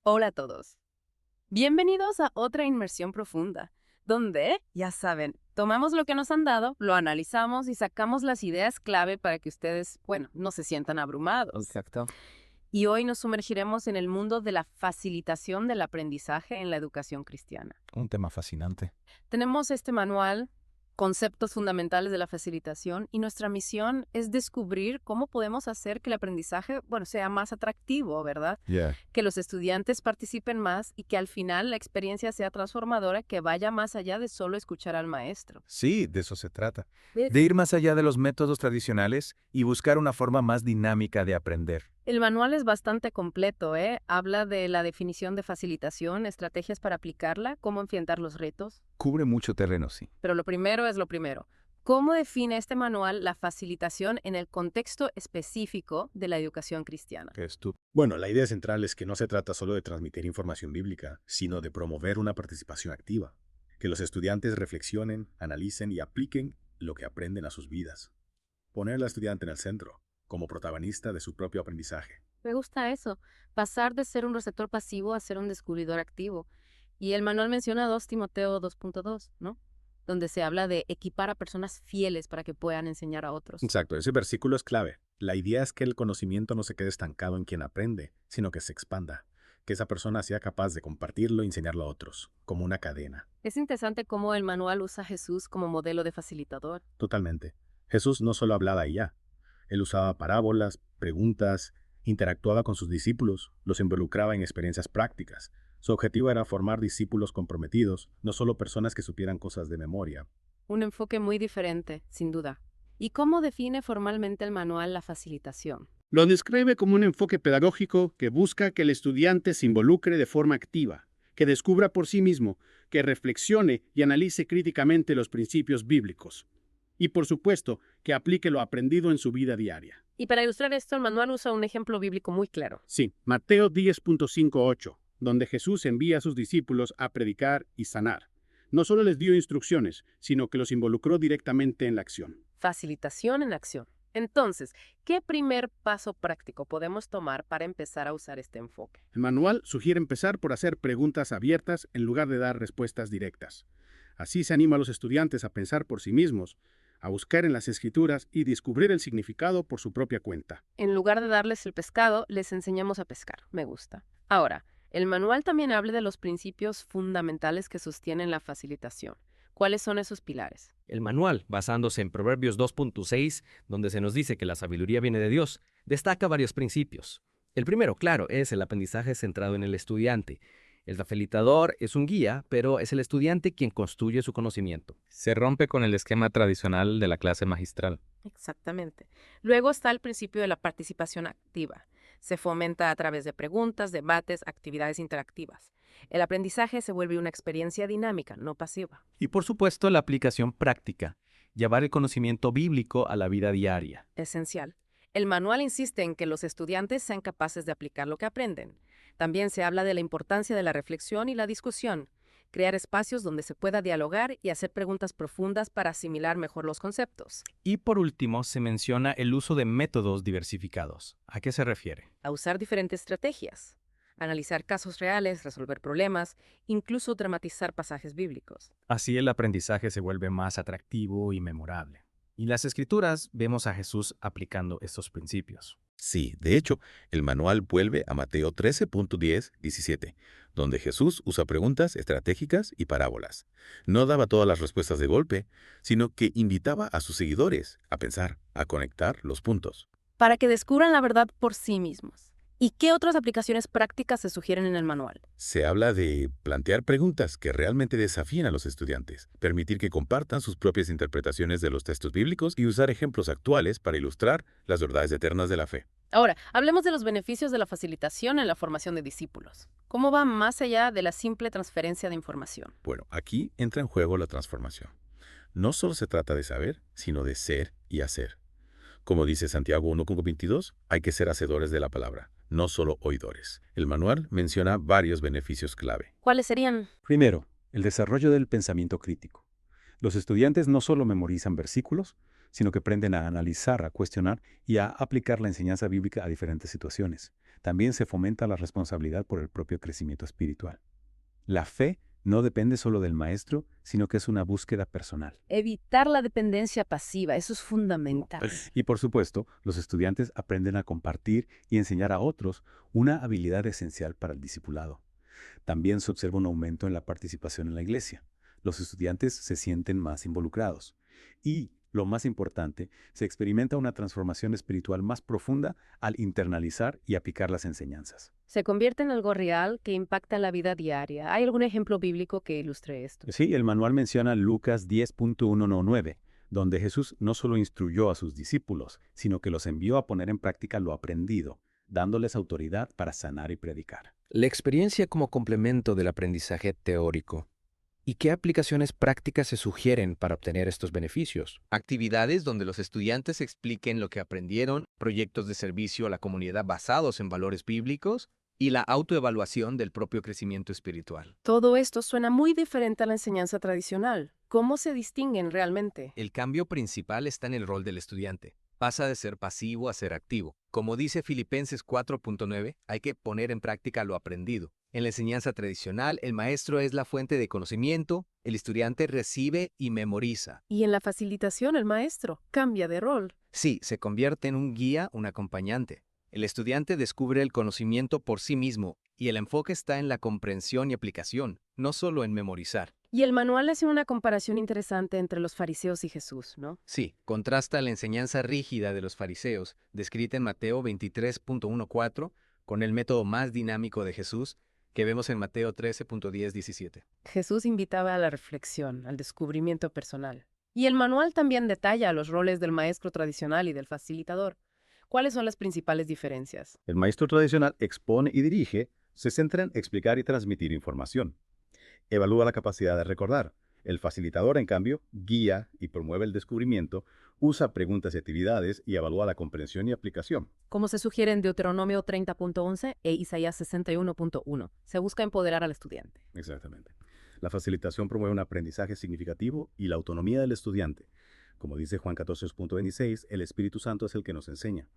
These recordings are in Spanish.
Hola a todos. Bienvenidos a otra inmersión profunda, donde, ya saben, tomamos lo que nos han dado, lo analizamos y sacamos las ideas clave para que ustedes, bueno, no se sientan abrumados. Exacto. Y hoy nos sumergiremos en el mundo de la facilitación del aprendizaje en la educación cristiana. Un tema fascinante. Tenemos este manual, Conceptos Fundamentales de la Facilitación, y nuestra misión es descubrir cómo podemos hacer que el aprendizaje, bueno, sea más atractivo, ¿verdad? Yeah. Que los estudiantes participen más y que al final la experiencia sea transformadora, que vaya más allá de solo escuchar al maestro. Sí, de eso se trata. ¿Ves? De ir más allá de los métodos tradicionales y buscar una forma más dinámica de aprender. El manual es bastante completo, ¿eh? Habla de la definición de facilitación, estrategias para aplicarla, cómo enfrentar los retos. Cubre mucho terreno, sí. Pero lo primero es lo primero. ¿Cómo define este manual la facilitación en el contexto específico de la educación cristiana? ¿Qué es tú? Bueno, la idea central es que no se trata solo de transmitir información bíblica, sino de promover una participación activa, que los estudiantes reflexionen, analicen y apliquen lo que aprenden a sus vidas. Poner al estudiante en el centro, como protagonista de su propio aprendizaje. Me gusta eso, pasar de ser un receptor pasivo a ser un descubridor activo. Y el manual menciona 2 Timoteo 2.2, ¿no? Donde se habla de equipar a personas fieles para que puedan enseñar a otros. Exacto, ese versículo es clave. La idea es que el conocimiento no se quede estancado en quien aprende, sino que se expanda, que esa persona sea capaz de compartirlo y enseñarlo a otros, como una cadena. Es interesante cómo el manual usa a Jesús como modelo de facilitador. Totalmente. Jesús no solo hablaba y ya. Él usaba parábolas, preguntas, interactuaba con sus discípulos, los involucraba en experiencias prácticas. Su objetivo era formar discípulos comprometidos, no solo personas que supieran cosas de memoria. Un enfoque muy diferente, sin duda. ¿Y cómo define formalmente el manual la facilitación? Lo describe como un enfoque pedagógico que busca que el estudiante se involucre de forma activa, que descubra por sí mismo, que reflexione y analice críticamente los principios bíblicos. Y por supuesto, que aplique lo aprendido en su vida diaria. Y para ilustrar esto, el manual usa un ejemplo bíblico muy claro. Sí, Mateo 10.58, donde Jesús envía a sus discípulos a predicar y sanar. No solo les dio instrucciones, sino que los involucró directamente en la acción. Facilitación en acción. Entonces, ¿qué primer paso práctico podemos tomar para empezar a usar este enfoque? El manual sugiere empezar por hacer preguntas abiertas en lugar de dar respuestas directas. Así se anima a los estudiantes a pensar por sí mismos, a buscar en las escrituras y descubrir el significado por su propia cuenta. En lugar de darles el pescado, les enseñamos a pescar. Me gusta. Ahora, el manual también habla de los principios fundamentales que sostienen la facilitación. ¿Cuáles son esos pilares? El manual, basándose en Proverbios 2.6, donde se nos dice que la sabiduría viene de Dios, destaca varios principios. El primero, claro, es el aprendizaje centrado en el estudiante. El facilitador es un guía, pero es el estudiante quien construye su conocimiento. Se rompe con el esquema tradicional de la clase magistral. Exactamente. Luego está el principio de la participación activa. Se fomenta a través de preguntas, debates, actividades interactivas. El aprendizaje se vuelve una experiencia dinámica, no pasiva. Y por supuesto, la aplicación práctica. Llevar el conocimiento bíblico a la vida diaria. Esencial. El manual insiste en que los estudiantes sean capaces de aplicar lo que aprenden. También se habla de la importancia de la reflexión y la discusión. Crear espacios donde se pueda dialogar y hacer preguntas profundas para asimilar mejor los conceptos. Y por último, se menciona el uso de métodos diversificados. ¿A qué se refiere? A usar diferentes estrategias. Analizar casos reales, resolver problemas, incluso dramatizar pasajes bíblicos. Así el aprendizaje se vuelve más atractivo y memorable. Y en las escrituras vemos a Jesús aplicando estos principios. Sí, de hecho, el manual vuelve a Mateo 13.10-17, donde Jesús usa preguntas estratégicas y parábolas. No daba todas las respuestas de golpe, sino que invitaba a sus seguidores a pensar, a conectar los puntos. Para que descubran la verdad por sí mismos. ¿Y qué otras aplicaciones prácticas se sugieren en el manual? Se habla de plantear preguntas que realmente desafíen a los estudiantes, permitir que compartan sus propias interpretaciones de los textos bíblicos y usar ejemplos actuales para ilustrar las verdades eternas de la fe. Ahora, hablemos de los beneficios de la facilitación en la formación de discípulos. ¿Cómo va más allá de la simple transferencia de información? Bueno, aquí entra en juego la transformación. No solo se trata de saber, sino de ser y hacer. Como dice Santiago 1.22, hay que ser hacedores de la palabra, no solo oidores. El manual menciona varios beneficios clave. ¿Cuáles serían? Primero, el desarrollo del pensamiento crítico. Los estudiantes no solo memorizan versículos, sino que aprenden a analizar, a cuestionar y a aplicar la enseñanza bíblica a diferentes situaciones. También se fomenta la responsabilidad por el propio crecimiento espiritual. La fe no depende solo del maestro, sino que es una búsqueda personal. Evitar la dependencia pasiva, eso es fundamental. Y por supuesto, los estudiantes aprenden a compartir y enseñar a otros, una habilidad esencial para el discipulado. También se observa un aumento en la participación en la iglesia. Los estudiantes se sienten más involucrados. Y, lo más importante, se experimenta una transformación espiritual más profunda al internalizar y aplicar las enseñanzas. Se convierte en algo real que impacta en la vida diaria. ¿Hay algún ejemplo bíblico que ilustre esto? Sí, el manual menciona Lucas 10.119, donde Jesús no solo instruyó a sus discípulos, sino que los envió a poner en práctica lo aprendido, dándoles autoridad para sanar y predicar. La experiencia como complemento del aprendizaje teórico. ¿Y qué aplicaciones prácticas se sugieren para obtener estos beneficios? Actividades donde los estudiantes expliquen lo que aprendieron, proyectos de servicio a la comunidad basados en valores bíblicos y la autoevaluación del propio crecimiento espiritual. Todo esto suena muy diferente a la enseñanza tradicional. ¿Cómo se distinguen realmente? El cambio principal está en el rol del estudiante. Pasa de ser pasivo a ser activo. Como dice Filipenses 4.9, hay que poner en práctica lo aprendido. En la enseñanza tradicional, el maestro es la fuente de conocimiento, el estudiante recibe y memoriza. Y en la facilitación, el maestro cambia de rol. Sí, se convierte en un guía, un acompañante. El estudiante descubre el conocimiento por sí mismo y el enfoque está en la comprensión y aplicación, no solo en memorizar. Y el manual hace una comparación interesante entre los fariseos y Jesús, ¿no? Sí, contrasta la enseñanza rígida de los fariseos, descrita en Mateo 23.14, con el método más dinámico de Jesús, que vemos en Mateo 13.10-17. Jesús invitaba a la reflexión, al descubrimiento personal. Y el manual también detalla los roles del maestro tradicional y del facilitador. ¿Cuáles son las principales diferencias? El maestro tradicional expone y dirige, se centra en explicar y transmitir información. Evalúa la capacidad de recordar. El facilitador, en cambio, guía y promueve el descubrimiento, usa preguntas y actividades y evalúa la comprensión y aplicación. Como se sugiere en Deuteronomio 30.11 e Isaías 61.1, se busca empoderar al estudiante. Exactamente. La facilitación promueve un aprendizaje significativo y la autonomía del estudiante. Como dice Juan 14.26, el Espíritu Santo es el que nos enseña.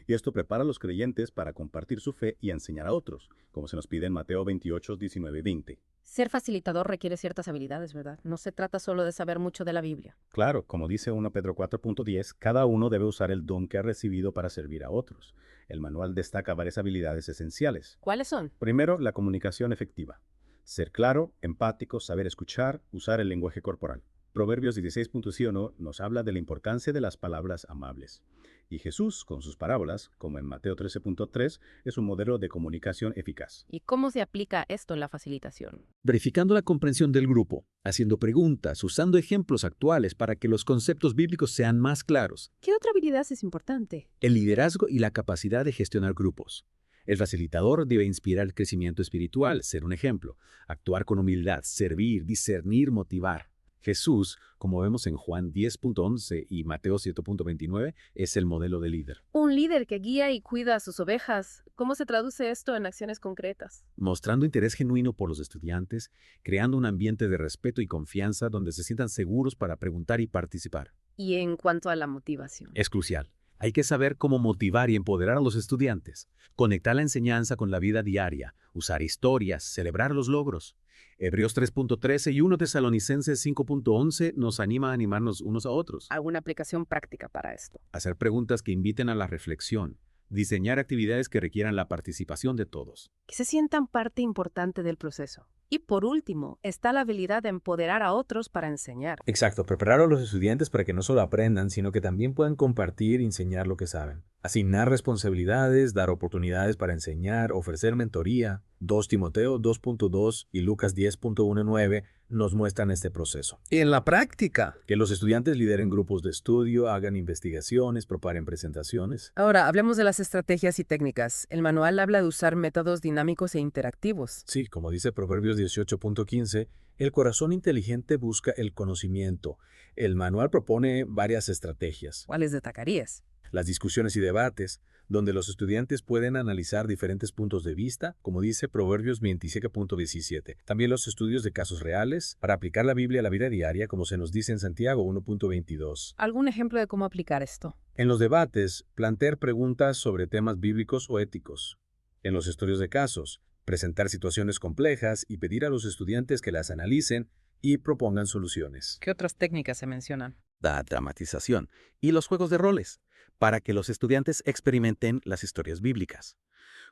Y esto prepara a los creyentes para compartir su fe y enseñar a otros, como se nos pide en Mateo 28:19-20. Ser facilitador requiere ciertas habilidades, ¿verdad? No se trata solo de saber mucho de la Biblia. Claro, como dice 1 Pedro 4.10, cada uno debe usar el don que ha recibido para servir a otros. El manual destaca varias habilidades esenciales. ¿Cuáles son? Primero, la comunicación efectiva. Ser claro, empático, saber escuchar, usar el lenguaje corporal. Proverbios 16.1 nos habla de la importancia de las palabras amables. Y Jesús, con sus parábolas, como en Mateo 13.3, es un modelo de comunicación eficaz. ¿Y cómo se aplica esto en la facilitación? Verificando la comprensión del grupo, haciendo preguntas, usando ejemplos actuales para que los conceptos bíblicos sean más claros. ¿Qué otra habilidad es importante? El liderazgo y la capacidad de gestionar grupos. El facilitador debe inspirar el crecimiento espiritual, ser un ejemplo, actuar con humildad, servir, discernir, motivar. Jesús, como vemos en Juan 10.11 y Mateo 7.29, es el modelo de líder. Un líder que guía y cuida a sus ovejas. ¿Cómo se traduce esto en acciones concretas? Mostrando interés genuino por los estudiantes, creando un ambiente de respeto y confianza donde se sientan seguros para preguntar y participar. Y en cuanto a la motivación. Es crucial. Hay que saber cómo motivar y empoderar a los estudiantes, conectar la enseñanza con la vida diaria, usar historias, celebrar los logros. Hebreos 3.13 y 1 Tesalonicenses 5.11 nos anima a animarnos unos a otros. ¿Alguna aplicación práctica para esto? Hacer preguntas que inviten a la reflexión, diseñar actividades que requieran la participación de todos. Que se sientan parte importante del proceso. Y por último, está la habilidad de empoderar a otros para enseñar. Exacto, preparar a los estudiantes para que no solo aprendan, sino que también puedan compartir y enseñar lo que saben. Asignar responsabilidades, dar oportunidades para enseñar, ofrecer mentoría. 2 Timoteo 2.2 y Lucas 10.19 nos muestran este proceso. Y en la práctica, Que los estudiantes lideren grupos de estudio, hagan investigaciones, preparen presentaciones. Ahora, hablemos de las estrategias y técnicas. El manual habla de usar métodos dinámicos e interactivos. Sí, como dice Proverbios 18.15, el corazón inteligente busca el conocimiento. El manual propone varias estrategias. ¿Cuáles destacarías? Las discusiones y debates, donde los estudiantes pueden analizar diferentes puntos de vista, como dice Proverbios 27.17. También los estudios de casos reales, para aplicar la Biblia a la vida diaria, como se nos dice en Santiago 1.22. ¿Algún ejemplo de cómo aplicar esto? En los debates, plantear preguntas sobre temas bíblicos o éticos. en los estudios de casos, presentar situaciones complejas y pedir a los estudiantes que las analicen y propongan soluciones. ¿Qué otras técnicas se mencionan? La dramatización y los juegos de roles, para que los estudiantes experimenten las historias bíblicas,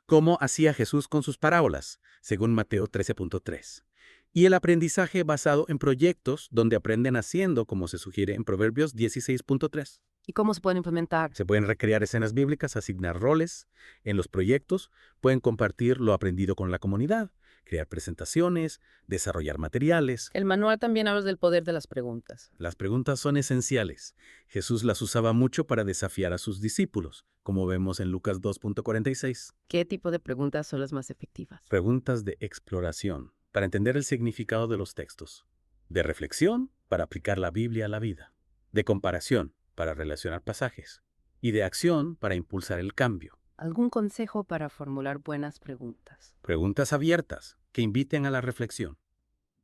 como hacía Jesús con sus parábolas, según Mateo 13.3. Y el aprendizaje basado en proyectos donde aprenden haciendo, como se sugiere en Proverbios 16.3. ¿Y cómo se pueden implementar? Se pueden recrear escenas bíblicas, asignar roles en los proyectos, pueden compartir lo aprendido con la comunidad, crear presentaciones, desarrollar materiales. El manual también habla del poder de las preguntas. Las preguntas son esenciales. Jesús las usaba mucho para desafiar a sus discípulos, como vemos en Lucas 2.46. ¿Qué tipo de preguntas son las más efectivas? Preguntas de exploración, para entender el significado de los textos. De reflexión, para aplicar la Biblia a la vida. De comparación, para relacionar pasajes. Y de acción, para impulsar el cambio. ¿Algún consejo para formular buenas preguntas? Preguntas abiertas, que inviten a la reflexión.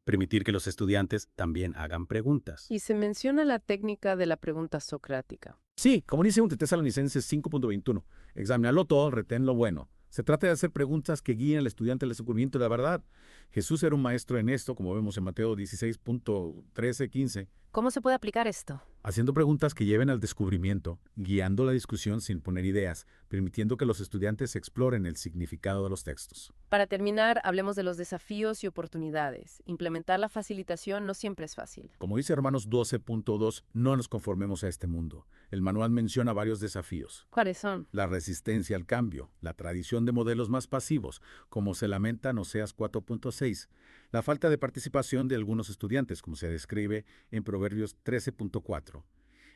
Permitir que los estudiantes también hagan preguntas. Y se menciona la técnica de la pregunta socrática. Sí, como dice 1 Tesalonicenses 5.21, examinarlo todo, retén lo bueno. Se trata de hacer preguntas que guíen al estudiante al descubrimiento de la verdad. Jesús era un maestro en esto, como vemos en Mateo 16.13-15. ¿Cómo se puede aplicar esto? Haciendo preguntas que lleven al descubrimiento, guiando la discusión sin poner ideas, permitiendo que los estudiantes exploren el significado de los textos. Para terminar, hablemos de los desafíos y oportunidades. Implementar la facilitación no siempre es fácil. Como dice Romanos 12.2, no nos conformemos a este mundo. El manual menciona varios desafíos. ¿Cuáles son? La resistencia al cambio, la tradición de modelos más pasivos, como se lamenta en Oseas 4.6, la falta de participación de algunos estudiantes, como se describe en Proverbios 13.4,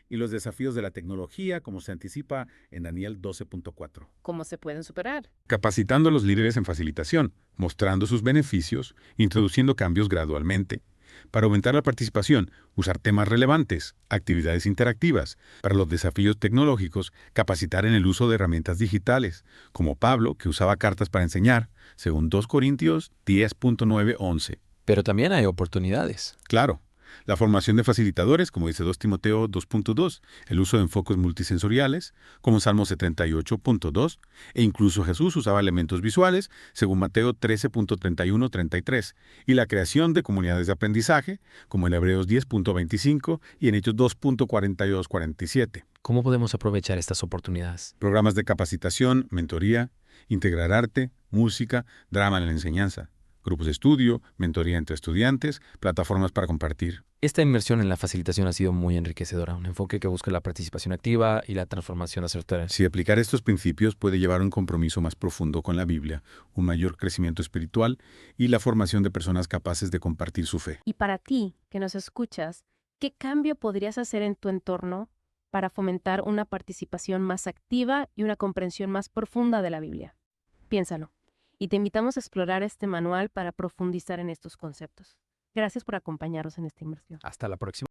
y los desafíos de la tecnología, como se anticipa en Daniel 12.4. ¿Cómo se pueden superar? Capacitando a los líderes en facilitación, mostrando sus beneficios, introduciendo cambios gradualmente. Para aumentar la participación, usar temas relevantes, actividades interactivas. Para los desafíos tecnológicos, capacitar en el uso de herramientas digitales, como Pablo, que usaba cartas para enseñar, según 2 Corintios 10.9-11. Pero también hay oportunidades. Claro. La formación de facilitadores, como dice 2 Timoteo 2.2, el uso de enfoques multisensoriales, como Salmo 78.2, e incluso Jesús usaba elementos visuales, según Mateo 13.31-33, y la creación de comunidades de aprendizaje, como en Hebreos 10.25 y en Hechos 2.42-47. ¿Cómo podemos aprovechar estas oportunidades? Programas de capacitación, mentoría, integrar arte, música, drama en la enseñanza. Grupos de estudio, mentoría entre estudiantes, plataformas para compartir. Esta inmersión en la facilitación ha sido muy enriquecedora, un enfoque que busca la participación activa y la transformación acertada. Si aplicar estos principios puede llevar a un compromiso más profundo con la Biblia, un mayor crecimiento espiritual y la formación de personas capaces de compartir su fe. Y para ti, que nos escuchas, ¿qué cambio podrías hacer en tu entorno para fomentar una participación más activa y una comprensión más profunda de la Biblia? Piénsalo. Y te invitamos a explorar este manual para profundizar en estos conceptos. Gracias por acompañarnos en esta inmersión. Hasta la próxima.